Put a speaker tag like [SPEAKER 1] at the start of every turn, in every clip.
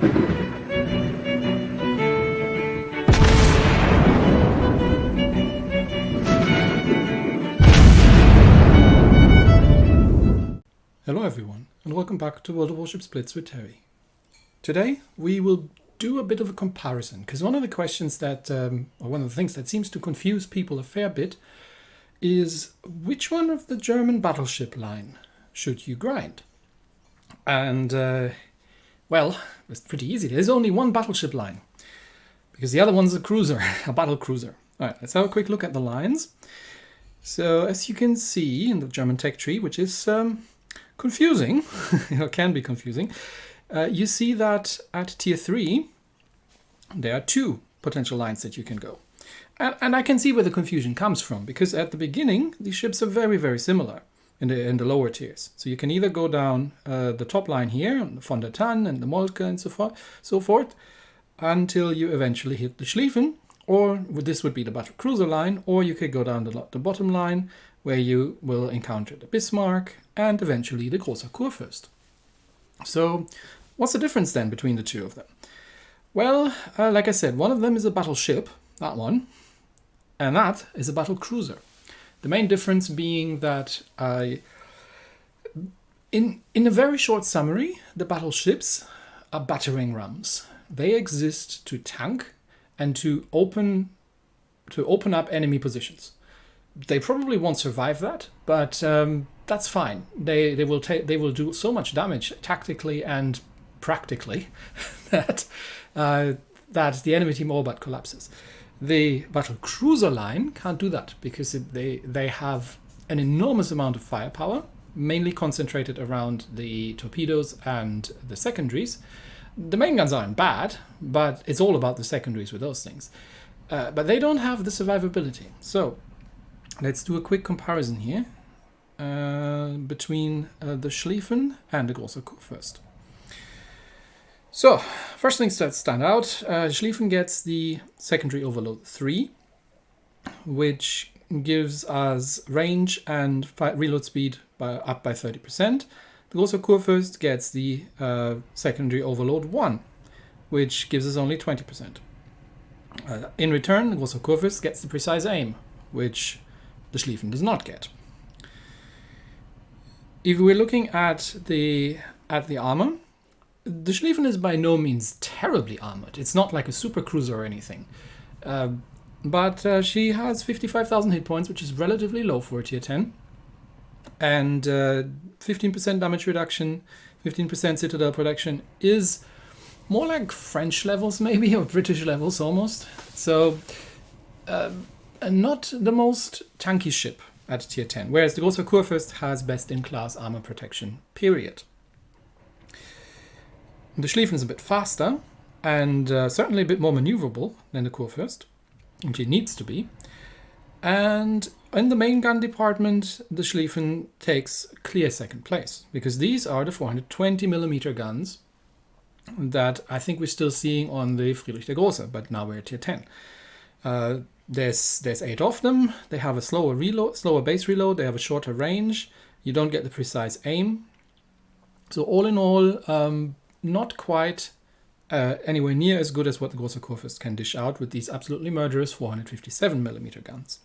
[SPEAKER 1] Hello everyone, and welcome back to World of Warships Blitz with Terry. Today we will do a bit of a comparison, because one of the questions that, or one of the things that seems to confuse people a fair bit is which one of the German battleship line should you grind? And, well, it's pretty easy. There's only one battleship line, because the other one's a cruiser, a battle cruiser. All right, let's have a quick look at the lines. So, as you can see in the German tech tree, which is confusing, it can be confusing, you see that at tier 3 there are two potential lines that you can go. And I can see where the confusion comes from, because at the beginning these ships are very, very similar in the lower tiers. So you can either go down the top line here, the von der Tann and the Moltke and so forth, until you eventually hit the Schlieffen, or this would be the battle cruiser line, or you could go down the bottom line, where you will encounter the Bismarck and eventually the großer Kurfürst. So what's the difference then between the two of them? Well, like I said, one of them is a battleship, that one, and that is a battle cruiser. The main difference being that in a very short summary, the battleships are battering rams. They exist to tank and to open up enemy positions. They probably won't survive that, but that's fine. They will do so much damage tactically and practically that the enemy team all but collapses. The battle cruiser line can't do that, because they have an enormous amount of firepower, mainly concentrated around the torpedoes and the secondaries. The main guns aren't bad, but it's all about the secondaries with those things. But they don't have the survivability. So let's do a quick comparison here between the Schlieffen and the großer Kurfürst. So, first things that stand out, Schlieffen gets the secondary overload 3, which gives us range and reload speed up by 30%. The großer Kurfürst gets the secondary overload 1, which gives us only 20%. In return, the großer Kurfürst gets the precise aim, which the Schlieffen does not get. If we're looking at the armor, the Schlieffen is by no means terribly armored. It's not like a super cruiser or anything. But she has 55,000 hit points, which is relatively low for a tier 10. And 15% damage reduction, 15% citadel protection is more like French levels maybe, or British levels almost. So not the most tanky ship at tier 10, whereas the großer Kurfürst has best-in-class armor protection, period. The Schlieffen is a bit faster and certainly a bit more maneuverable than the Kurfürst, which it needs to be. And in the main gun department, the Schlieffen takes clear second place, because these are the 420mm guns that I think we're still seeing on the Friedrich der Große, but now we're at tier 10. There's 8 of them. They have a slower base reload. They have a shorter range. You don't get the precise aim. So all in all, not quite anywhere near as good as what the großer Kurfürst can dish out with these absolutely murderous 457mm guns.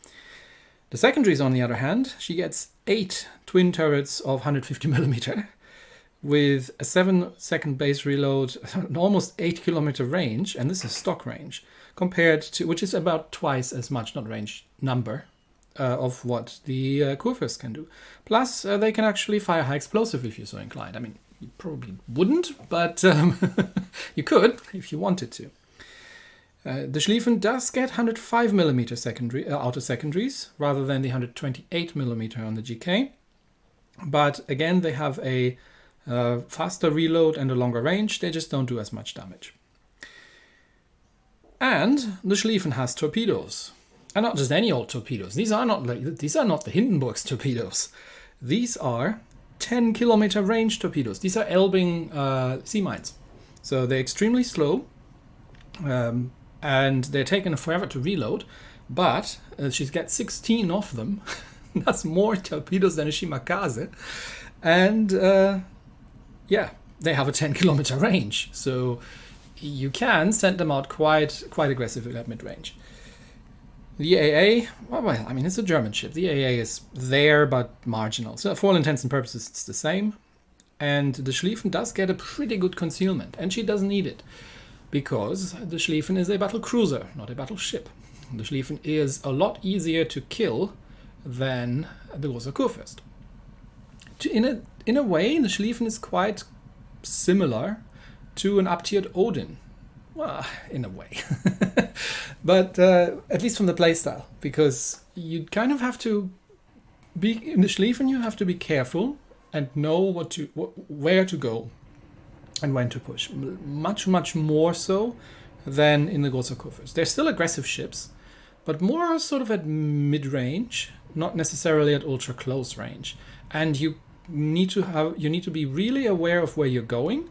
[SPEAKER 1] The secondaries, on the other hand, she gets 8 twin turrets of 150mm with a 7-second base reload, an almost 8-kilometer range, and this is stock range, compared to, which is about twice as much, not range, number, of what the Kurfürst can do. Plus, they can actually fire high explosive if you're so inclined. I mean, you probably wouldn't, but you could if you wanted to. The Schlieffen does get 105mm secondary, outer secondaries rather than the 128mm on the GK. But again, they have a faster reload and a longer range. They just don't do as much damage. And the Schlieffen has torpedoes. And not just any old torpedoes. These are not the Hindenburg's torpedoes. These are 10-kilometer range torpedoes. These are Elbing sea mines. So they're extremely slow. And they're taking forever to reload, but she's got 16 of them. That's more torpedoes than a Shimakaze. And yeah, they have a 10-kilometer range, so you can send them out quite aggressively at mid-range. The AA, well, I mean, it's a German ship. The AA is there, but marginal. So for all intents and purposes, it's the same. And the Schlieffen does get a pretty good concealment, and she doesn't need it, because the Schlieffen is a battle cruiser, not a battleship. The Schlieffen is a lot easier to kill than the großer Kurfürst. In a way, the Schlieffen is quite similar to an up-tiered Odin. Well, in a way. But at least from the playstyle, because you kind of have to be, in the Schlieffen you have to be careful and know where to go and when to push. Much more so than in the großer Kurfürst. They're still aggressive ships, but more sort of at mid-range, not necessarily at ultra-close range. And you need to be really aware of where you're going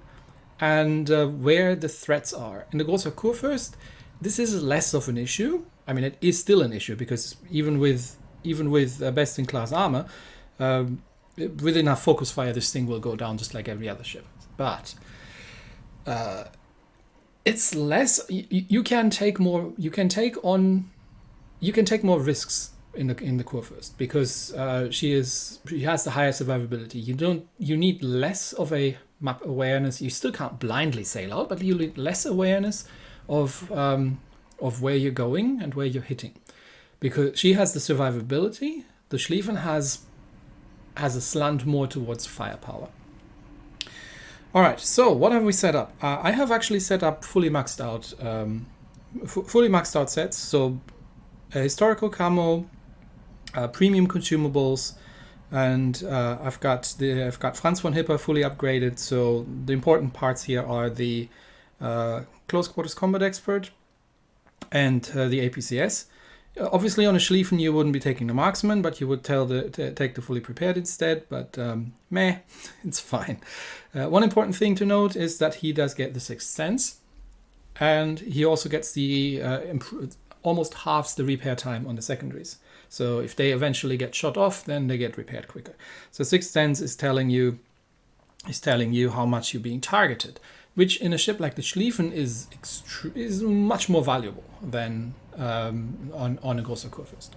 [SPEAKER 1] and where the threats are. In the großer Kurfürst, this is less of an issue. I mean, it is still an issue, because even with best-in-class armor, with enough focus fire, this thing will go down just like every other ship. But it's less. You can take more. You can take more risks in the Kurfürst, because she has the higher survivability. You need less of a map awareness. You still can't blindly sail out, but you need less awareness of where you're going and where you're hitting, because she has the survivability. The Schlieffen has a slant more towards firepower. All right, so what have we set up? I have actually set up fully maxed out sets. So a historical camo, premium consumables, and I've got Franz von Hipper fully upgraded. So the important parts here are the close quarters combat expert and the APCS. Obviously, on a Schlieffen, you wouldn't be taking the marksman, but you would take the fully prepared instead. But meh, it's fine. One important thing to note is that he does get the Sixth Sense, and he also gets the almost halves the repair time on the secondaries. So if they eventually get shot off, then they get repaired quicker. So Sixth Sense is telling you how much you're being targeted, which in a ship like the Schlieffen is much more valuable than on a großer Kurfürst.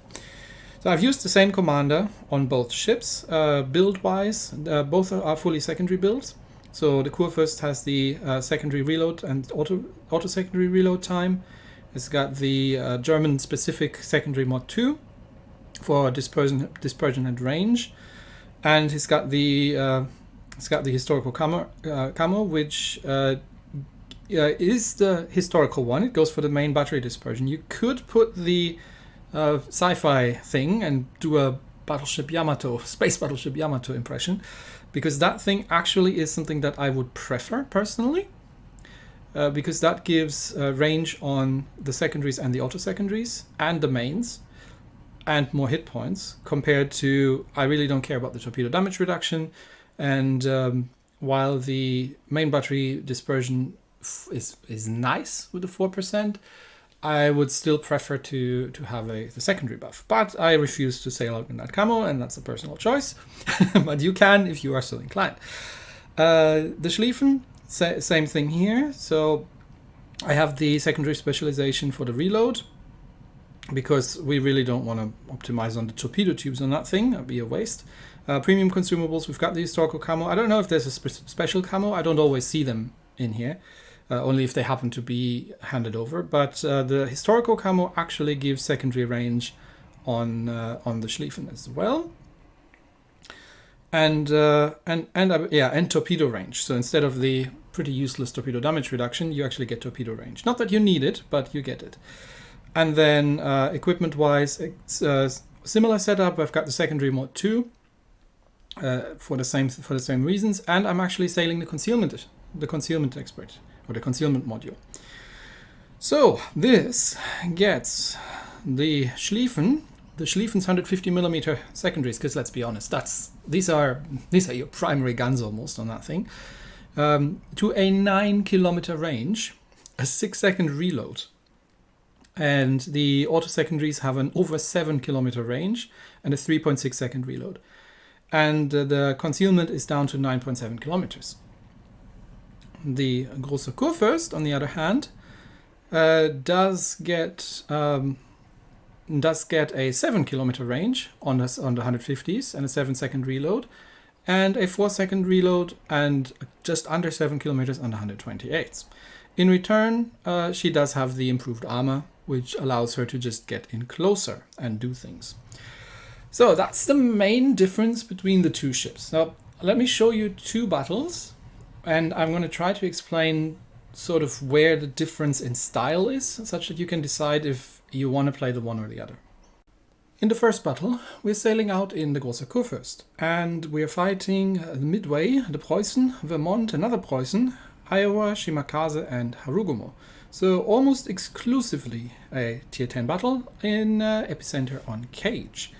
[SPEAKER 1] So I've used the same commander on both ships. Build-wise, both are fully secondary builds. So the Kurfürst has the secondary reload and auto secondary reload time. It's got the German-specific secondary mod 2 for dispersion and range, and it's got the historical camo, which is the historical one. It goes for the main battery dispersion. You could put the sci-fi thing and do a space battleship Yamato impression, because that thing actually is something that I would prefer personally, because that gives range on the secondaries and the auto secondaries and the mains, and more hit points, compared to, I really don't care about the torpedo damage reduction. And while the main battery dispersion is nice with the 4%, I would still prefer to have the secondary buff. But I refuse to sail out in that camo, and that's a personal choice. But you can if you are so inclined. The Schlieffen, same thing here. So I have the secondary specialization for the reload, because we really don't want to optimize on the torpedo tubes on that thing. That'd be a waste. Premium consumables, we've got the historical camo. I don't know if there's a special camo. I don't always see them in here, only if they happen to be handed over. But the historical camo actually gives secondary range on the Schlieffen as well. And torpedo range. So instead of the pretty useless torpedo damage reduction, you actually get torpedo range. Not that you need it, but you get it. And then equipment-wise, it's a similar setup. I've got the secondary mod 2 for the same reasons, and I'm actually sailing the concealment expert, or the concealment module. So this gets the Schlieffen's 150mm secondaries, because let's be honest, these are your primary guns almost on that thing, to a 9-kilometer range, a 6-second reload. And the auto secondaries have an over 7-kilometer range and a 3.6-second reload. And the concealment is down to 9.7 kilometers. The Großer Kurfürst, on the other hand, does get a 7-kilometer range on the 150s and a 7-second reload, and a 4-second reload and just under 7 kilometers on the 128s. In return, she does have the improved armor, which allows her to just get in closer and do things. So that's the main difference between the two ships. Now, let me show you two battles, and I'm going to try to explain sort of where the difference in style is, such that you can decide if you want to play the one or the other. In the first battle, we're sailing out in the Großer Kurfürst, and we're fighting midway the Preußen, Vermont, another Preußen, Iowa, Shimakaze, and Harugumo. So almost exclusively a tier 10 battle in epicenter on Cage.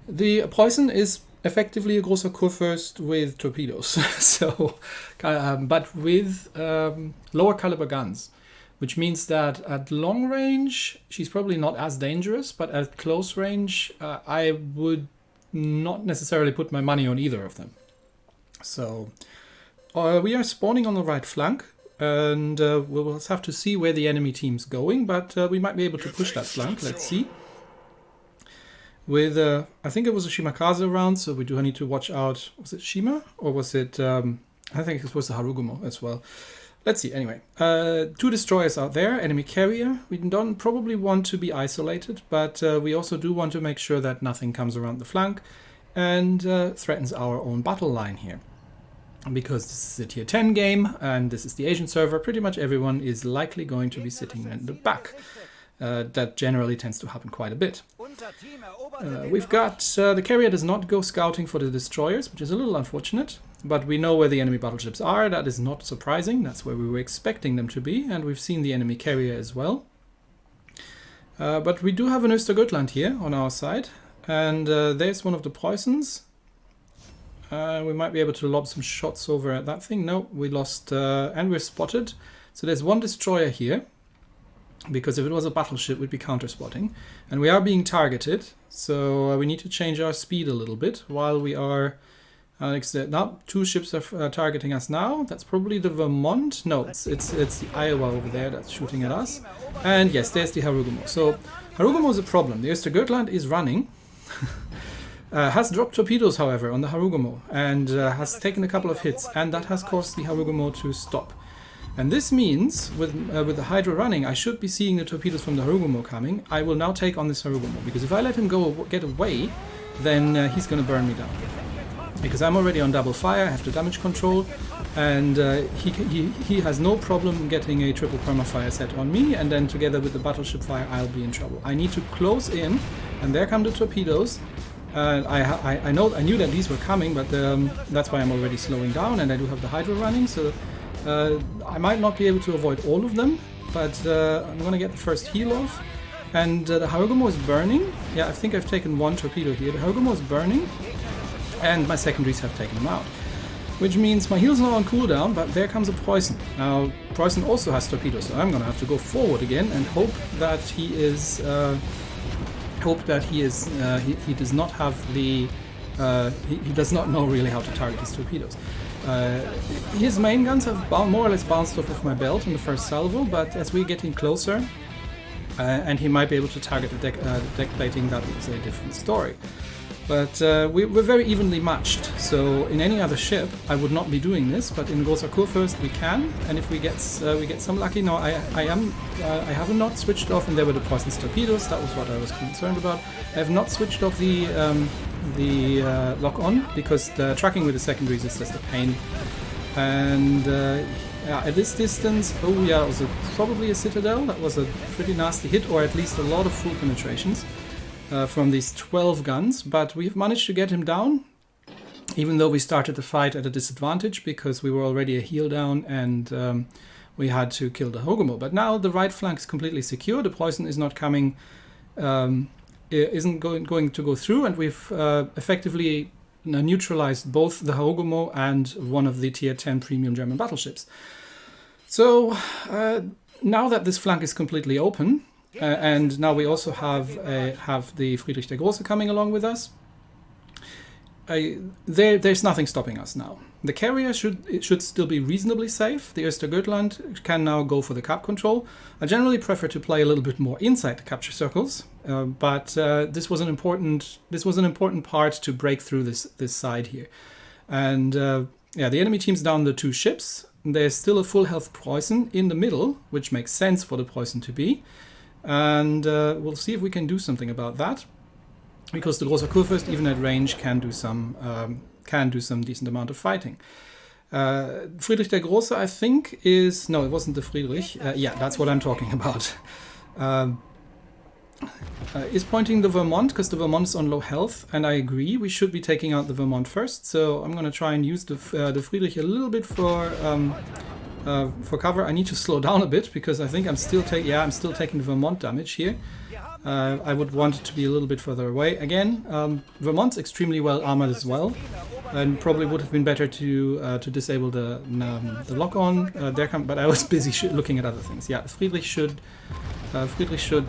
[SPEAKER 1] The Preußen is effectively a Großer Kurfürst with torpedoes, so, but with lower caliber guns, which means that at long range she's probably not as dangerous, but at close range I would not necessarily put my money on either of them. So we are spawning on the right flank, and we'll have to see where the enemy team's going, but we might be able to push that flank. Let's see. With, I think it was a Shimakaze round, so we do need to watch out. Was it Shima? Or was it, I think it was the Harugumo as well. Let's see, anyway. 2 destroyers out there, enemy carrier. We don't probably want to be isolated, but we also do want to make sure that nothing comes around the flank and threatens our own battle line here. Because this is a tier 10 game, and this is the Asian server, pretty much everyone is likely going to be sitting in the back. That generally tends to happen quite a bit. We've got the carrier does not go scouting for the destroyers, which is a little unfortunate, but we know where the enemy battleships are. That is not surprising. That's where we were expecting them to be, and we've seen the enemy carrier as well. But we do have an Östergötland here on our side, and there's one of the Preußens. We might be able to lob some shots over at that thing. No, we lost, and we're spotted. So there's one destroyer here, because if it was a battleship, we'd be counter-spotting. And we are being targeted, so we need to change our speed a little bit while we are... now, 2 ships are targeting us now. That's probably the Vermont. No, it's the Iowa over there that's shooting at us. And yes, there's the Harugumo. So Harugumo is a problem. The Östergötland is running. Has dropped torpedoes, however, on the Harugumo, and has taken a couple of hits, and that has caused the Harugumo to stop. And this means, with the Hydra running, I should be seeing the torpedoes from the Harugumo coming. I will now take on this Harugumo, because if I let him get away, then he's going to burn me down. Because I'm already on double fire, I have to damage control, and he has no problem getting a triple permafire set on me, and then together with the battleship fire, I'll be in trouble. I need to close in, and there come the torpedoes. I knew that these were coming, but that's why I'm already slowing down, and I do have the Hydra running, so I might not be able to avoid all of them, but I'm going to get the first heal off. And the Harugumo is burning. Yeah, I think I've taken 1 torpedo here. The Harugumo is burning, and my secondaries have taken him out. Which means my heal's not on cooldown, but there comes a Preußen. Now, Preußen also has torpedoes, so I'm going to have to go forward again and hope that he is... he does not have the... he does not know really how to target his torpedoes. His main guns have more or less bounced off of my belt in the first salvo, but as we're getting closer, and he might be able to target the deck plating, that is a different story. But we're very evenly matched, so in any other ship I would not be doing this, but in Großer Kurfürst we can, and if we get some lucky. No, I have not switched off, and there were the Preußen's torpedoes. That was what I was concerned about. I have not switched off the lock on, because the tracking with the secondaries is just a pain. And yeah, at this distance, oh yeah, it was probably a Citadel. That was a pretty nasty hit, or at least a lot of full penetrations from these 12 guns. But we've managed to get him down, even though we started the fight at a disadvantage, because we were already a heal down, and we had to kill the Harugumo. But now the right flank is completely secure. The Preußen is not coming... isn't going to go through, and we've effectively neutralized both the Harugumo and one of the tier 10 premium German battleships. So now that this flank is completely open, and now we also have the Friedrich der Große coming along with us, there's nothing stopping us now. The carrier should still be reasonably safe. The Östergötland can now go for the cap control. I generally prefer to play a little bit more inside the capture circles, but this was an important part to break through this side here. And yeah, the enemy team's down the 2 ships. There's still a full health Preußen in the middle, which makes sense for the Preußen to be. And we'll see if we can do something about that, because the Großer Kurfürst, even at range, can do some decent amount of fighting. Friedrich der Große, I think, is... No, it wasn't the Friedrich. Yeah, that's what I'm talking about. Is pointing the Vermont, because the Vermont is on low health, and I agree, we should be taking out the Vermont first. So I'm going to try and use the Friedrich a little bit for cover. I need to slow down a bit, because I think I'm still taking the Vermont damage here. I would want it to be a little bit further away. Again, Vermont's extremely well armored as well, and probably would have been better to disable the lock-on. But I was busy looking at other things. Yeah, Friedrich should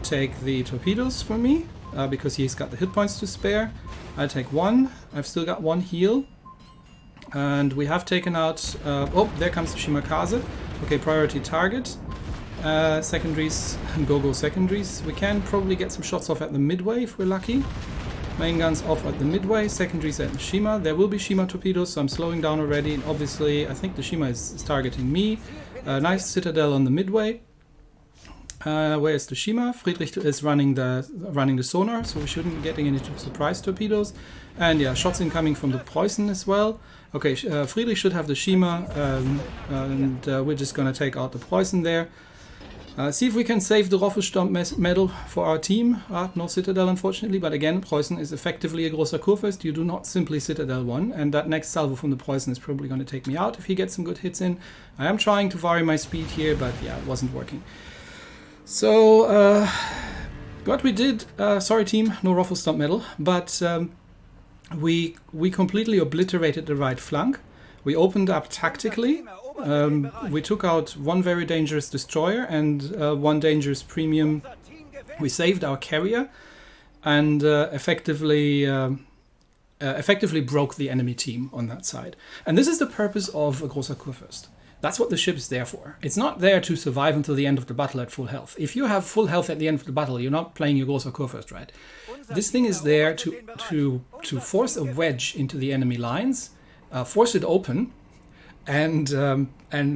[SPEAKER 1] take the torpedoes for me, because he's got the hit points to spare. I'll take 1. I've still got 1 heal. And we have taken out... oh, there comes the Shimakaze. Okay, priority target. Secondaries, go secondaries. We can probably get some shots off at the midway if we're lucky. Main guns off at the midway, secondaries at the Shima. There will be Shima torpedoes, so I'm slowing down already. And obviously, I think the Shima is targeting me. Nice citadel on the midway. Where is the Shima? Friedrich is running the sonar, so we shouldn't be getting any surprise torpedoes. And yeah, shots incoming from the Preußen as well. Okay, Friedrich should have the Shima, and we're just going to take out the Preußen there. See if we can save the Roffelsturm medal for our team. No Citadel, unfortunately, but again, Preußen is effectively a Großer Kurfürst. You do not simply Citadel 1, and that next salvo from the Preußen is probably going to take me out if he gets some good hits in. I am trying to vary my speed here, but yeah, it wasn't working. So, what we did, sorry team, no Roffelsturm medal, but we completely obliterated the right flank. We opened up tactically. We took out 1 very dangerous destroyer and 1 dangerous premium. We saved our carrier and effectively broke the enemy team on that side. And this is the purpose of a Großer Kurfürst. That's what the ship is there for. It's not there to survive until the end of the battle at full health. If you have full health at the end of the battle, you're not playing your Großer Kurfürst, right? This thing is there to force a wedge into the enemy lines, force it open, and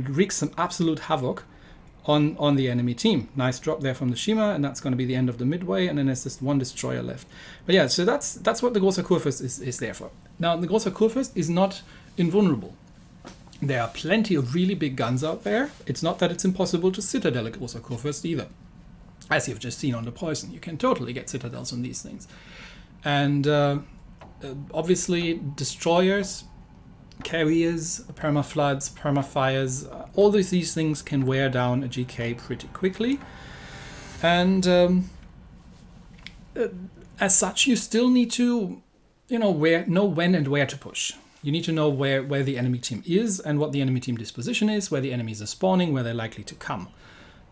[SPEAKER 1] wreak some absolute havoc on the enemy team. Nice drop there from the Shima, and that's going to be the end of the midway, and then there's just 1 destroyer left. But yeah, so that's what the Großer Kurfürst is there for. Now, the Großer Kurfürst is not invulnerable. There are plenty of really big guns out there. It's not that it's impossible to citadel a Großer Kurfürst either. As you've just seen on the Preußen, you can totally get citadels on these things. And obviously, destroyers, carriers, permafloods, permafires, all these things can wear down a GK pretty quickly. And as such, you still need to, know when and where to push. You need to know where the enemy team is and what the enemy team disposition is, where the enemies are spawning, where they're likely to come.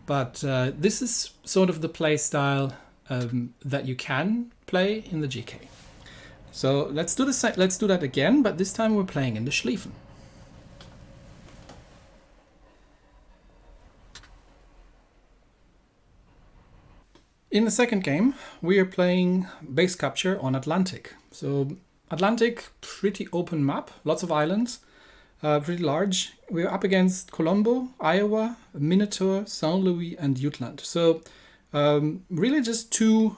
[SPEAKER 1] But this is sort of the play style that you can play in the GK. So let's do that again, but this time we're playing in the Schlieffen. In the second game, we are playing base capture on Atlantic. So Atlantic, pretty open map, lots of islands, pretty large. We're up against Colombo, Iowa, Minotaur, St. Louis, and Jutland. So really just two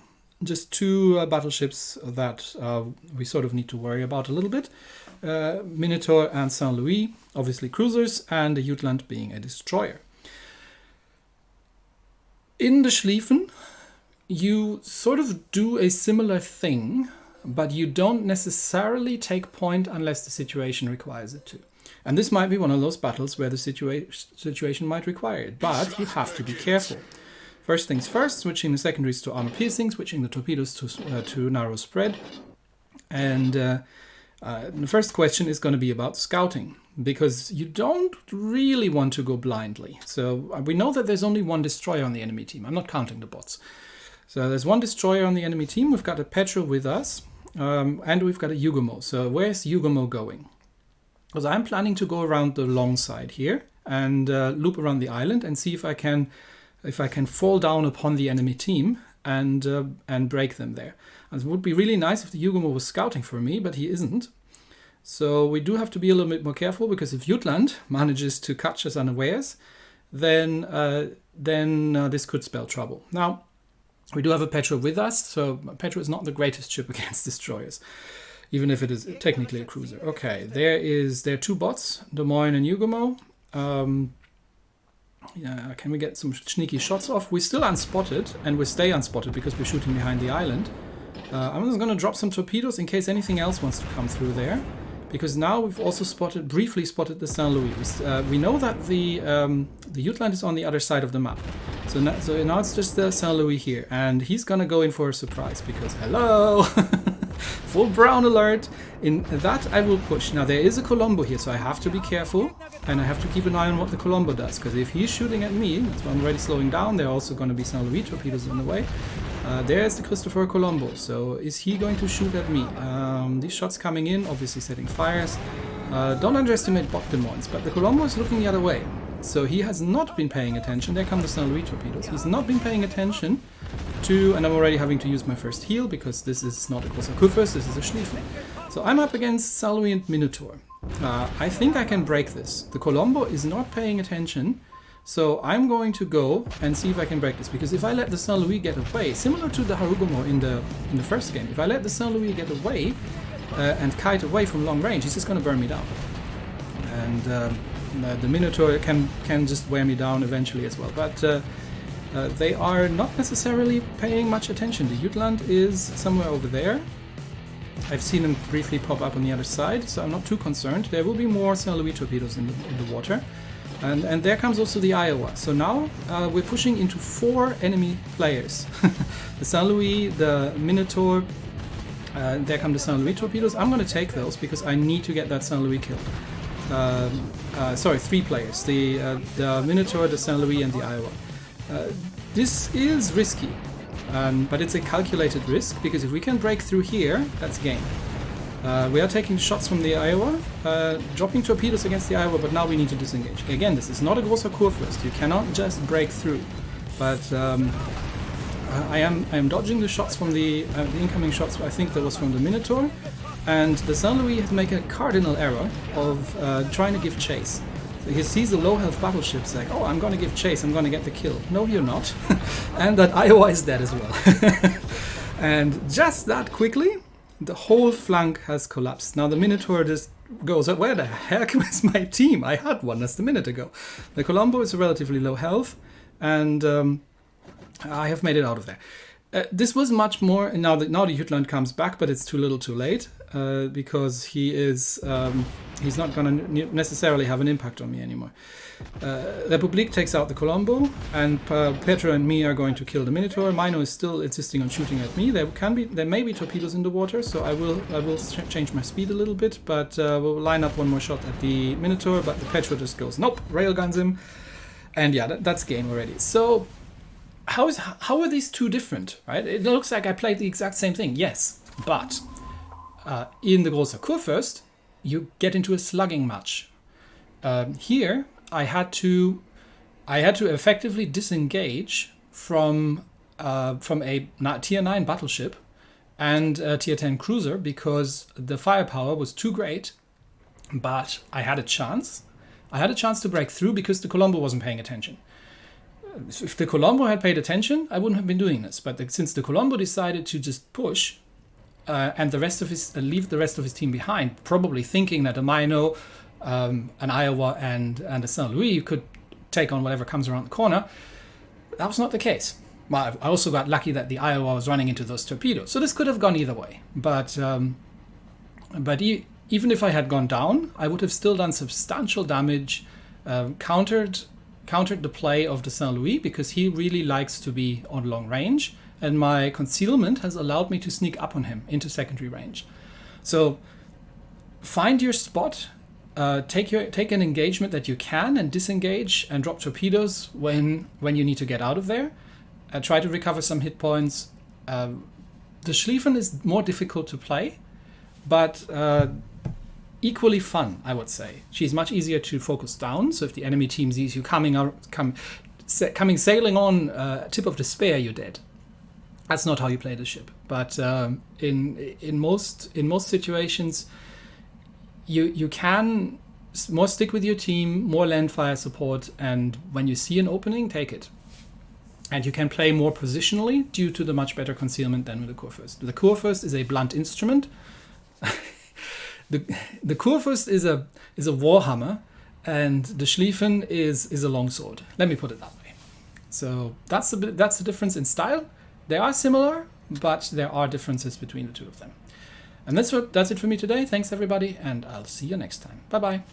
[SPEAKER 1] battleships that we sort of need to worry about a little bit. Minotaur and St. Louis, obviously cruisers, and the Jutland being a destroyer. In the Schlieffen, you sort of do a similar thing, but you don't necessarily take point unless the situation requires it to. And this might be one of those battles where the situation might require it, but you have to be careful. First things first, switching the secondaries to armor piercing, switching the torpedoes to narrow spread. And the first question is going to be about scouting, because you don't really want to go blindly. So we know that there's only 1 destroyer on the enemy team. I'm not counting the bots. So there's 1 destroyer on the enemy team. We've got a Petrel with us, and we've got a Yugomo. So where's Yugomo going? Because I'm planning to go around the long side here and loop around the island and see if I can fall down upon the enemy team and break them there. And it would be really nice if the Yugomo was scouting for me, but he isn't. So we do have to be a little bit more careful, because if Jutland manages to catch us unawares, then this could spell trouble. Now, we do have a Petro with us, so Petro is not the greatest ship against destroyers, even if it is technically a cruiser. Okay, there are two bots, Des Moines and Yugomo. Yeah, can we get some sneaky shots off? We're still unspotted, and we stay unspotted because we're shooting behind the island. I'm just going to drop some torpedoes in case anything else wants to come through there. Because now we've also briefly spotted the Saint Louis. We know that the Jutland is on the other side of the map. So now it's just the Saint Louis here. And he's going to go in for a surprise because, hello! Full brown alert. In that I will push. Now there is a Colombo here, so I have to be careful. And I have to keep an eye on what the Colombo does. Because if he's shooting at me, that's why I'm already slowing down. There are also going to be Saint Louis torpedoes on the way. There's the Christopher Colombo. So is he going to shoot at me? These shots coming in, obviously setting fires. Don't underestimate bot Des Moines, but the Colombo is looking the other way. So he has not been paying attention. There come the Saint Louis torpedoes. He's not been paying attention to, and I'm already having to use my first heal because this is not a Kurfürst, this is a Schlieffen. So I'm up against Saint Louis and Minotaur. I think I can break this. The Colombo is not paying attention. So I'm going to go and see if I can break this, because if I let the Saint Louis get away, similar to the Harugumo in the first game, if I let the Saint Louis get away and kite away from long range, he's just going to burn me down. And the Minotaur can just wear me down eventually as well. But they are not necessarily paying much attention. The Jutland is somewhere over there. I've seen them briefly pop up on the other side, so I'm not too concerned. There will be more Saint Louis torpedoes in the water. And there comes also the Iowa. So now we're pushing into 4 enemy players. The Saint Louis, the Minotaur, there come the Saint Louis torpedoes. I'm going to take those because I need to get that Saint Louis killed. Sorry, 3 players. The Minotaur, the Saint Louis, and the Iowa. This is risky, but it's a calculated risk, because if we can break through here, that's game. We are taking shots from the Iowa, dropping torpedoes against the Iowa, but now we need to disengage. Again, this is not a großer Kurfürst. You cannot just break through. But I am dodging the shots from the incoming shots. I think that was from the Minotaur. And the Saint Louis has made a cardinal error of trying to give chase. So he sees the low health battleships like, oh, I'm going to give chase, I'm going to get the kill. No, you're not. And that Iowa is dead as well. And just that quickly, the whole flank has collapsed. Now the Minotaur just goes, where the heck was my team? I had one just a minute ago. The Colombo is a relatively low health, and I have made it out of there. This was much more, now the Jutland comes back, but it's too little too late, because he's not going to necessarily have an impact on me anymore. Republik takes out the Colombo, and Petro and me are going to kill the Minotaur. Mino is still insisting on shooting at me. There may be torpedoes in the water, so I will change my speed a little bit, but we'll line up one more shot at the Minotaur, but the Petro just goes, nope, railguns him, and yeah, that's game already. So how are these two different, right? It looks like I played the exact same thing, yes, but in the großer Kurfürst, you get into a slugging match. Here, I had to effectively disengage from a tier 9 battleship and a tier 10 cruiser because the firepower was too great, but I had a chance. I had a chance to break through because the Colombo wasn't paying attention. If the Colombo had paid attention, I wouldn't have been doing this. But since the Colombo decided to just push and leave the rest of his team behind, probably thinking that a Mino, an Iowa, and a Saint Louis could take on whatever comes around the corner, that was not the case. Well, I also got lucky that the Iowa was running into those torpedoes, so this could have gone either way. But even if I had gone down, I would have still done substantial damage, countered the play of the Saint Louis because he really likes to be on long range, and my concealment has allowed me to sneak up on him into secondary range. So find your spot, take an engagement that you can and disengage and drop torpedoes when you need to get out of there. Try to recover some hit points. The Schlieffen is more difficult to play, but equally fun, I would say. She's much easier to focus down, so if the enemy team sees you coming sailing on tip of despair, you're dead. That's not how you play the ship. But in most situations, you can more stick with your team, more land fire support, and when you see an opening, take it. And you can play more positionally due to the much better concealment than with the Kurfürst. The Kurfürst is a blunt instrument. The Kurfürst is a warhammer, and the Schlieffen is a longsword. Let me put it that way. So that's the difference in style. They are similar, but there are differences between the two of them. And that's it for me today. Thanks everybody, and I'll see you next time. Bye bye.